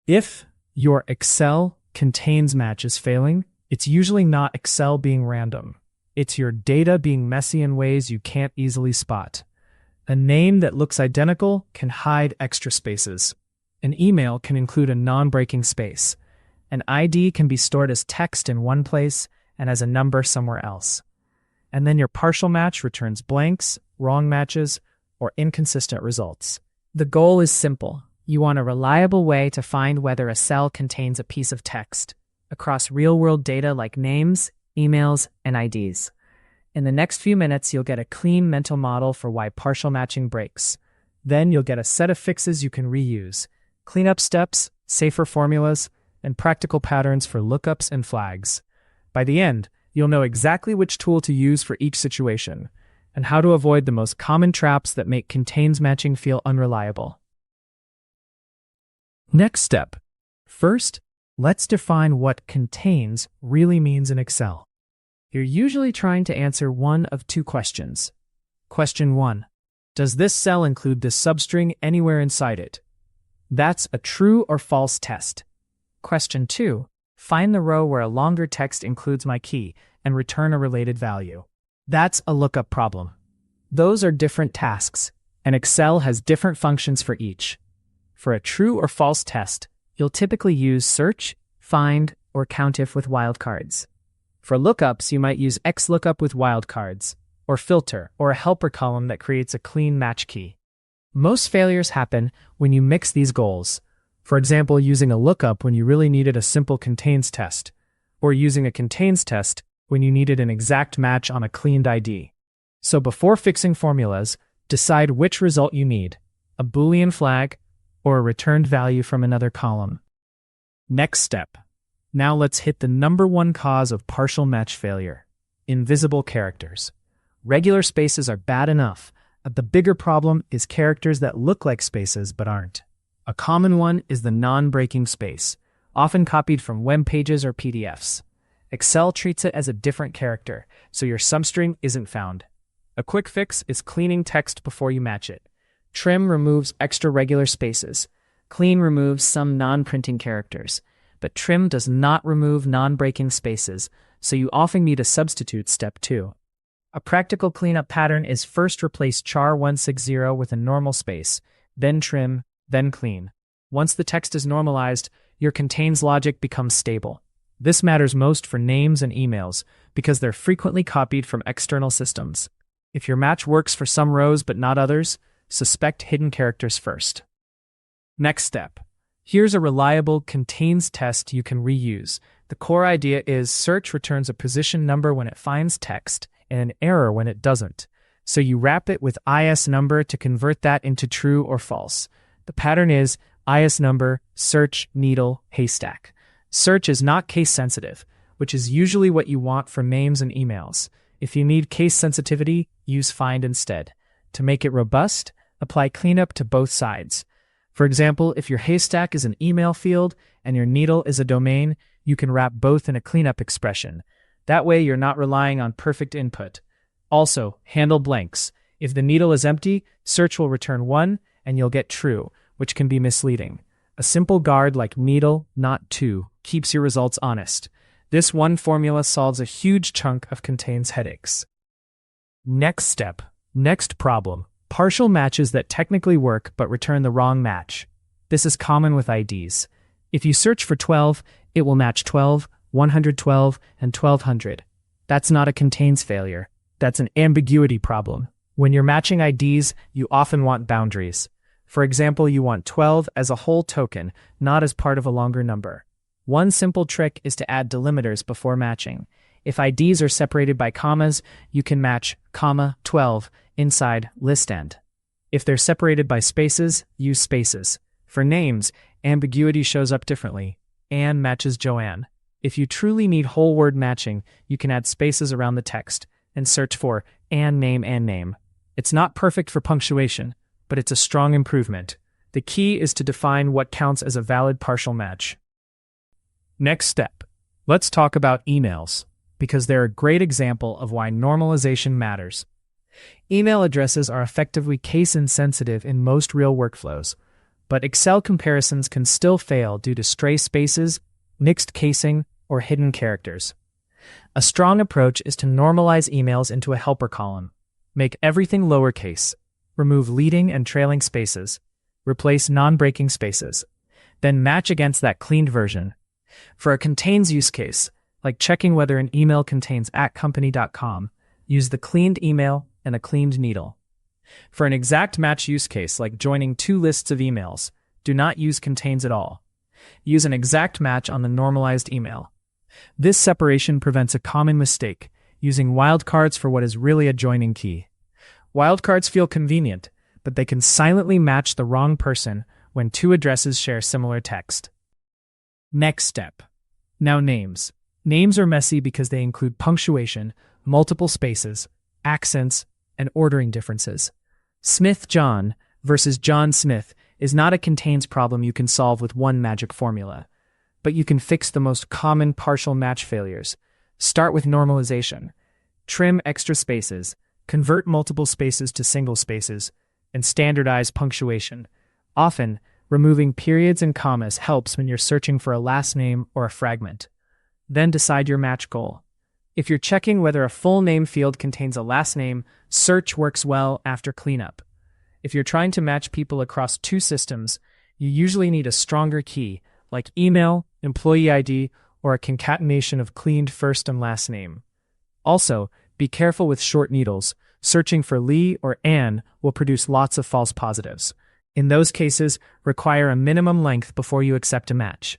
If your Excel contains matches failing, it's usually not Excel being random. It's your data being messy in ways you can't easily spot. A name that looks identical can hide extra spaces. An email can include a non-breaking space. An ID can be stored as text in one place and as a number somewhere else. And then your partial match returns blanks, wrong matches, or inconsistent results. The goal is simple. You want a reliable way to find whether a cell contains a piece of text across real-world data like names, emails, and IDs. In the next few minutes, you'll get a clean mental model for why partial matching breaks. Then you'll get a set of fixes you can reuse, cleanup steps, safer formulas, and practical patterns for lookups and flags. By the end, you'll know exactly which tool to use for each situation, and how to avoid the most common traps that make contains matching feel unreliable. Next step. First, let's define what contains really means in Excel. You're usually trying to answer one of two questions. Question 1. Does this cell include this substring anywhere inside it? That's a true or false test. Question 2. Find the row where a longer text includes my key and return a related value. That's a lookup problem. Those are different tasks, and Excel has different functions for each. For a true or false test, you'll typically use search, find, or countif with wildcards. For lookups, you might use XLOOKUP with wildcards, or filter, or a helper column that creates a clean match key. Most failures happen when you mix these goals. For example, using a lookup when you really needed a simple contains test, or using a contains test when you needed an exact match on a cleaned ID. So before fixing formulas, decide which result you need, a Boolean flag or a returned value from another column. Next step. Now let's hit the number one cause of partial match failure: invisible characters. Regular spaces are bad enough, but the bigger problem is characters that look like spaces but aren't. A common one is the non-breaking space, often copied from web pages or PDFs. Excel treats it as a different character, so your substring isn't found. A quick fix is cleaning text before you match it. Trim removes extra regular spaces. Clean removes some non-printing characters. But trim does not remove non-breaking spaces, so you often need a substitute step 2. A practical cleanup pattern is first replace char 160 with a normal space, then trim, then clean. Once the text is normalized, your contains logic becomes stable. This matters most for names and emails, because they're frequently copied from external systems. If your match works for some rows but not others, suspect hidden characters first. Next step. Here's a reliable contains test you can reuse. The core idea is search returns a position number when it finds text and an error when it doesn't. So you wrap it with is number to convert that into true or false. The pattern is is number, search, needle, haystack. Search is not case sensitive, which is usually what you want for names and emails. If you need case sensitivity, use find instead. To make it robust, apply cleanup to both sides. For example, if your haystack is an email field and your needle is a domain, you can wrap both in a cleanup expression. That way you're not relying on perfect input. Also, handle blanks. If the needle is empty, search will return 1 and you'll get true, which can be misleading. A simple guard like needle, not 2, keeps your results honest. This one formula solves a huge chunk of contains headaches. Next step. Next problem. Partial matches that technically work but return the wrong match. This is common with IDs. If you search for 12, it will match 12, 112, and 1200. That's not a contains failure. That's an ambiguity problem. When you're matching IDs, you often want boundaries. For example, you want 12 as a whole token, not as part of a longer number. One simple trick is to add delimiters before matching. If IDs are separated by commas, you can match comma 12 inside list end. If they're separated by spaces, use spaces. For names, ambiguity shows up differently. Anne matches Joanne. If you truly need whole word matching, you can add spaces around the text and search for Anne name. It's not perfect for punctuation, but it's a strong improvement. The key is to define what counts as a valid partial match. Next step. Let's talk about emails, because they're a great example of why normalization matters. Email addresses are effectively case-insensitive in most real workflows. but Excel comparisons can still fail due to stray spaces, mixed casing, or hidden characters. A strong approach is to normalize emails into a helper column. Make everything lowercase. Remove leading and trailing spaces. Replace non-breaking spaces. Then match against that cleaned version. For a contains use case, like checking whether an email contains @company.com, use the cleaned email and a cleaned needle. For an exact match use case, like joining two lists of emails, do not use contains at all. Use an exact match on the normalized email. This separation prevents a common mistake, using wildcards for what is really a joining key. Wildcards feel convenient, but they can silently match the wrong person when two addresses share similar text. Next step. Now names. Names are messy because they include punctuation, multiple spaces, accents, and ordering differences. Smith John versus John Smith is not a contains problem you can solve with one magic formula, but you can fix the most common partial match failures. Start with normalization. Trim extra spaces, convert multiple spaces to single spaces, and standardize punctuation. Often, removing periods and commas helps when you're searching for a last name or a fragment. Then decide your match goal. If you're checking whether a full name field contains a last name, search works well after cleanup. If you're trying to match people across two systems, you usually need a stronger key, like email, employee ID, or a concatenation of cleaned first and last name. Also, be careful with short needles. Searching for Lee or Ann will produce lots of false positives. In those cases, require a minimum length before you accept a match.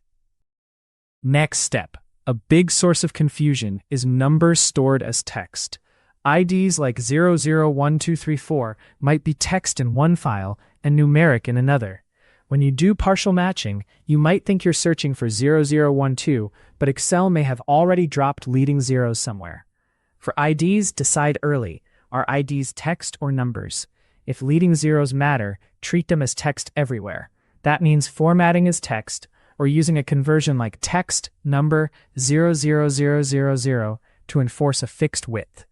Next step. A big source of confusion is numbers stored as text. IDs like 001234 might be text in one file and numeric in another. When you do partial matching, you might think you're searching for 0012, but Excel may have already dropped leading zeros somewhere. For IDs, decide early. Are IDs text or numbers? If leading zeros matter, treat them as text everywhere. That means formatting as text, or using a conversion like text, number, 00000 to enforce a fixed width.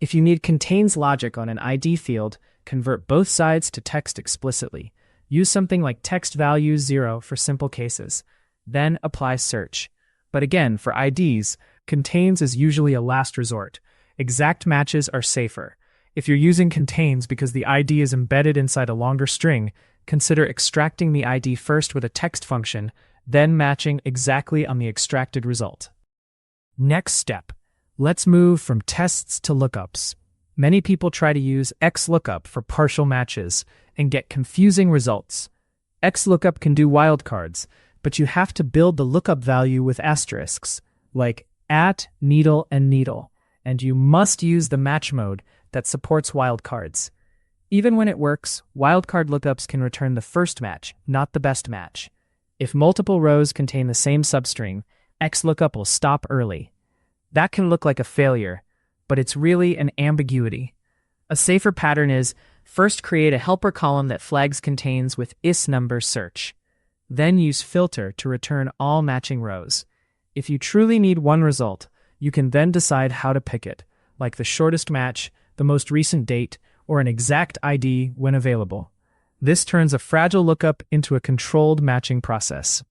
If you need contains logic on an ID field, convert both sides to text explicitly. Use something like text value 0 for simple cases. Then apply search. But again, for IDs, contains is usually a last resort. Exact matches are safer. If you're using contains because the ID is embedded inside a longer string, consider extracting the ID first with a text function, then matching exactly on the extracted result. Next step. Let's move from tests to lookups. Many people try to use XLOOKUP for partial matches and get confusing results. XLOOKUP can do wildcards, but you have to build the lookup value with asterisks, like @needle and needle, and you must use the match mode that supports wildcards. Even when it works, wildcard lookups can return the first match, not the best match. If multiple rows contain the same substring, XLOOKUP will stop early. That can look like a failure, but it's really an ambiguity. A safer pattern is, first create a helper column that flags contains with isNumber search. Then use filter to return all matching rows. If you truly need one result, you can then decide how to pick it, like the shortest match, the most recent date, or an exact ID when available. This turns a fragile lookup into a controlled matching process.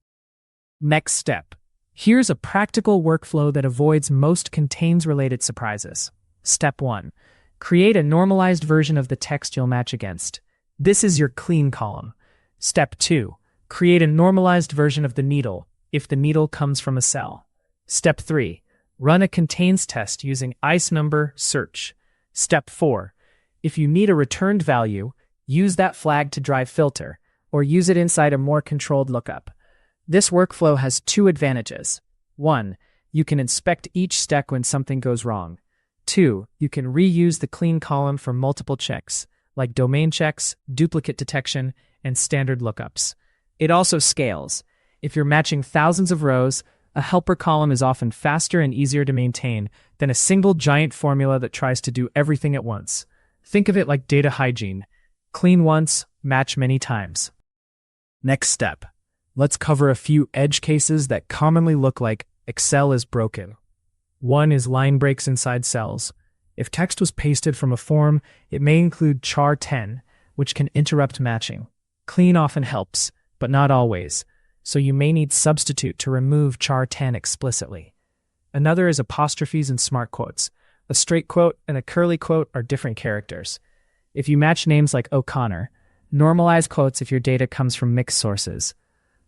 Next step. Here's a practical workflow that avoids most contains-related surprises. Step 1. Create a normalized version of the text you'll match against. This is your clean column. Step 2. Create a normalized version of the needle if the needle comes from a cell. Step 3. Run a contains test using isNumber search. Step 4. If you need a returned value, use that flag to drive filter, or use it inside a more controlled lookup. This workflow has two advantages. 1. You can inspect each step when something goes wrong. 2. You can reuse the clean column for multiple checks, like domain checks, duplicate detection, and standard lookups. It also scales. If you're matching thousands of rows, a helper column is often faster and easier to maintain than a single giant formula that tries to do everything at once. Think of it like data hygiene. Clean once, match many times. Next step. Let's cover a few edge cases that commonly look like Excel is broken. One is line breaks inside cells. If text was pasted from a form, it may include char 10, which can interrupt matching. Clean often helps. but not always, so you may need substitute to remove char 10 explicitly. Another is apostrophes and smart quotes. A straight quote and a curly quote are different characters. If you match names like O'Connor, normalize quotes if your data comes from mixed sources.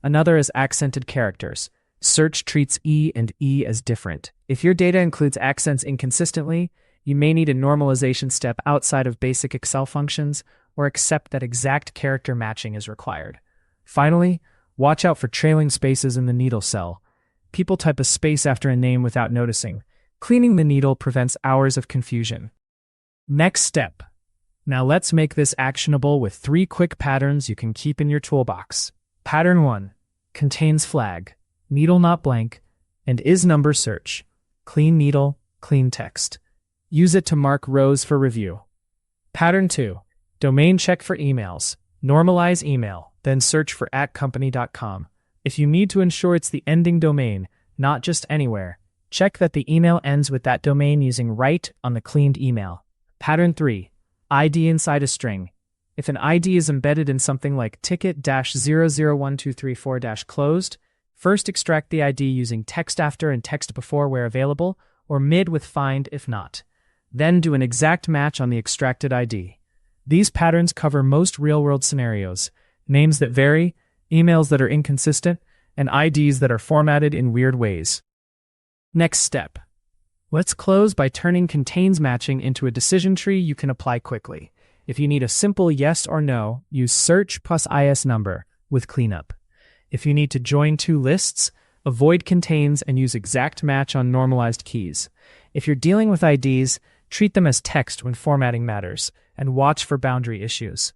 Another is accented characters. Search treats E and E as different. If your data includes accents inconsistently, you may need a normalization step outside of basic Excel functions or accept that exact character matching is required. Finally, watch out for trailing spaces in the needle cell. People type a space after a name without noticing. Cleaning the needle prevents hours of confusion. Next step. Now let's make this actionable with 3 quick patterns you can keep in your toolbox. Pattern 1. Contains flag, needle not blank, and is number search. Clean needle, clean text. Use it to mark rows for review. Pattern 2. Domain check for emails. Normalize email, then search for @company.com. If you need to ensure it's the ending domain, not just anywhere, check that the email ends with that domain using right on the cleaned email. Pattern 3. ID inside a string. If an ID is embedded in something like ticket-001234-closed, first extract the ID using text after and text before where available, or mid with find if not. Then do an exact match on the extracted ID. These patterns cover most real-world scenarios: names that vary, emails that are inconsistent, and IDs that are formatted in weird ways. Next step. Let's close by turning contains matching into a decision tree you can apply quickly. If you need a simple yes or no, use search plus IS number with cleanup. If you need to join 2 lists, avoid contains and use exact match on normalized keys. If you're dealing with IDs, treat them as text when formatting matters, and watch for boundary issues.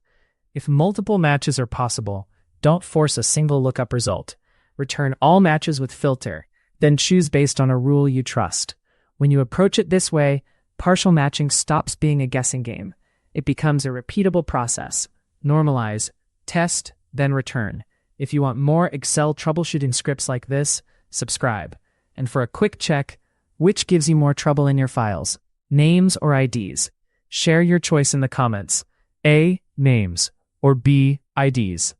If multiple matches are possible, don't force a single lookup result. Return all matches with filter, then choose based on a rule you trust. When you approach it this way, partial matching stops being a guessing game. It becomes a repeatable process. Normalize, test, then return. If you want more Excel troubleshooting scripts like this, subscribe. And for a quick check, which gives you more trouble in your files? Names or IDs? Share your choice in the comments. A. Names, or B. IDs.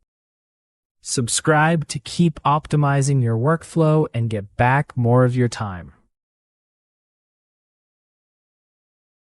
Subscribe to keep optimizing your workflow and get back more of your time.